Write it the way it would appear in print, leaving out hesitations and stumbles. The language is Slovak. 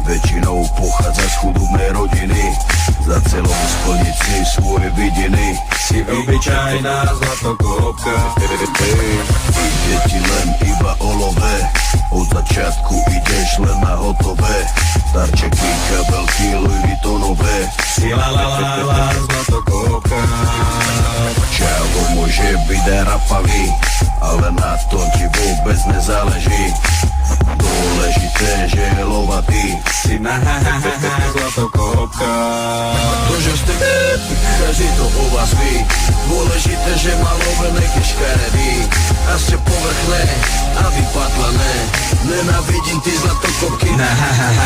Väčšinou pochádza z chudobnej rodiny, za cieľom splniť si svoje vidiny. Si obyčajná zlatokopka. Ide ti len iba o love, od začiatku ideš len na hotové. Darčeky, kabelky, Louis Vuittonové. Si la zlatokopka. Čavo môže byť aj rapavý, ale na tom ti vôbec nezáleží. Dôležité, že je lovatý. Si zlatokopka. To, že ste každý to o vás ví. Dôležité, že má lovené škaredý. A ste povrchné a vypatlané. Nenávidím ty zlatokopky.